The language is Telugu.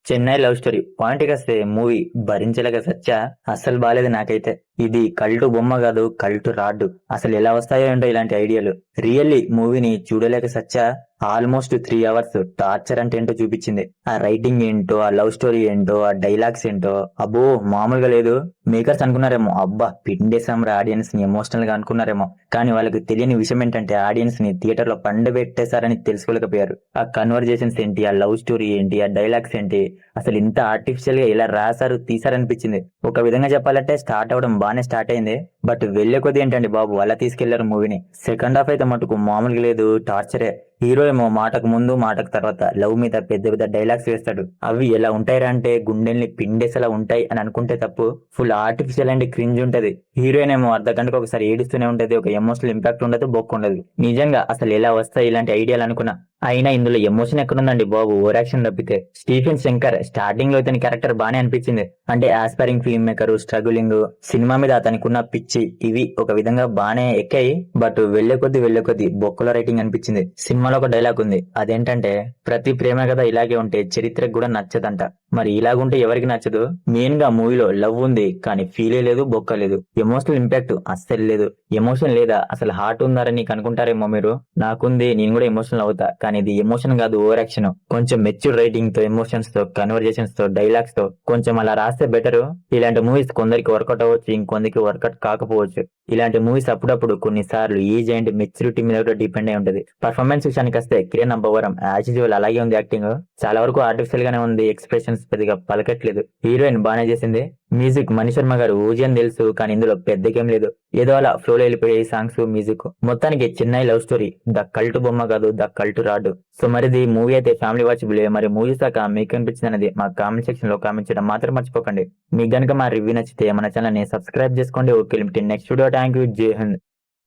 చెన్నై లవ్ స్టోరీ పాయింట్కి వస్తే మూవీ భరించలేక సచ్చా. అస్సలు బాలేదు నాకైతే. ఇది కల్టు బొమ్మ కాదు, కల్టు రాడ్డు. అసలు ఎలా వస్తాయో ఏంటో ఇలాంటి ఐడియాలు. రియల్లీ మూవీని చూడలేక సచ్చా. ఆల్మోస్ట్ 3 అవర్స్ టార్చర్ అంటే ఏంటో చూపించింది. ఆ రైటింగ్ ఏంటో, ఆ లవ్ స్టోరీ ఏంటో, ఆ డైలాగ్స్ ఏంటో, అబ్బో మామూలుగా లేదు. మేకర్స్ అనుకున్నారేమో అబ్బా పిండేసాం ఆడియన్స్ ని ఎమోషనల్ గా అనుకున్నారేమో. కానీ వాళ్ళకి తెలియని విషయం ఏంటంటే ఆడియన్స్ ని థియేటర్ లో పండబెట్టేశారని తెలుసుకోలేకపోయారు. ఆ కన్వర్జేషన్స్ ఏంటి, ఆ లవ్ స్టోరీ ఏంటి, ఆ డైలాగ్స్ ఏంటి, అసలు ఇంత ఆర్టిఫిషియల్ గా ఇలా రాశారు తీసారనిపించింది. ఒక విధంగా చెప్పాలంటే స్టార్ట్ అవడం బాగానే స్టార్ట్ అయింది. బట్ వెళ్లే కొద్ది ఏంటండి బాబు అలా తీసుకెళ్లారు మూవీని. సెకండ్ హాఫ్ అయితే మటుకు మామూలుగా లేదు, టార్చరే. హీరో ఏమో మాటకు ముందు మాటకు తర్వాత లవ్ మీద పెద్ద పెద్ద డైలాగ్స్ వేస్తాడు. అవి ఎలా ఉంటాయిరా అంటే గుండెల్ని పిండేసేలా ఉంటాయి అని అనుకుంటే తప్పు. ఫుల్ ఆర్టిఫిషియల్ అండ్ క్రింజ్ ఉంటది. హీరోయిన్ ఏమో అర్ధ గంటకు ఒకసారి ఏడుస్తూనే ఉంటది. ఒక ఎమోషనల్ ఇంపాక్ట్ ఉండదు, బొక్క ఉండదు. నిజంగా అసలు ఎలా వస్తాయి ఇలాంటి ఐడియాలు అనుకున్నా. అయినా ఇందులో ఎమోషన్ ఎక్కడుందండి బాబు, ఓవర్ యాక్షన్ తప్పితే. స్టీఫెన్ శంకర్ స్టార్టింగ్ లో ఇతని క్యారెక్టర్ బానే అనిపించింది. అంటే aspiring film maker, struggling, cinema మీద అతనికి ఉన్న పిచ్చి, ఇవి ఒక విధంగా బానే ఎక్కాయి. బట్ వెళ్లే కొద్ది బొక్కల రైటింగ్ అనిపించింది. సినిమాలో ఒక డైలాగ్ ఉంది, అదేంటంటే ప్రతి ప్రేమ కథ ఇలాగే ఉంటే చరిత్రకు కూడా నచ్చదంట. మరి ఇలాగుంటే ఎవరికి నచ్చదు? మెయిన్ గా మూవీలో లవ్ ఉంది కానీ ఫీలే లేదు, బొక్క లేదు. ఎమోషనల్ ఇంపాక్ట్ అస్సలు లేదు. ఎమోషన్ లేదా, అసలు హార్ట్ ఉందారని నీకు అనుకుంటారేమో మీరు. నాకుంది, నేను కూడా ఎమోషనల్ అవుతా. కానీ ఇది ఎమోషన్ కాదు, ఓవర్ యాక్షన్. కొంచెం మెచ్యూర్ రైటింగ్ తో, ఎమోషన్స్ తో, కన్వర్జేషన్స్ తో, డైలాగ్స్ తో కొంచెం అలా రాస్తే బెటర్. ఇలాంటి మూవీస్ కొందరికి వర్కౌట్ అవ్వచ్చు, ఇంకొందరికి వర్కౌట్ కాకపోవచ్చు. ఇలాంటి మూవీస్ అప్పుడప్పుడు కొన్నిసార్లు ఏజ్ అండ్ మెచ్యూరిటీ మీద కూడా డిపెండ్ అయి ఉంటది. పర్ఫార్మెన్స్ విషయానికి వస్తే కిరణ్ అబ్బవరం యాజ్ యూజువల్ అలాగే ఉంది. యాక్టింగ్ చాలా వరకు ఆర్టిఫిషియల్ గానే ఉంది. ఎక్స్ప్రెషన్స్ పెద్దగా పలకట్లేదు. హీరోయిన్ బానే చేసింది. మ్యూజిక్ మణి శర్మ గారు ఊజీ అని తెలుసు, కానీ ఇందులో పెద్దగేం లేదు. ఏదో అలా ఫ్లోలో వెళ్ళిపోయే సాంగ్స్, మ్యూజిక్. మొత్తానికి Chennai love story the cult బొమ్మ కాదు, ద కల్ట్ రాడ్. సో మరిది మూవీ అయితే ఫ్యామిలీ వాచబుల్. మరి మూవీ దాకా మీకు అనిపించింది అనేది మా కామెంట్ సెక్షన్ లో కామెంట్ చేయడం మాత్రం మర్చిపోకండి. మీకు గనుక మా రివ్యూ నచ్చితే మన ఛానల్ ని సబ్స్క్రైబ్ చేసుకోండి. Okay, next video. Thank you. జై హింద్.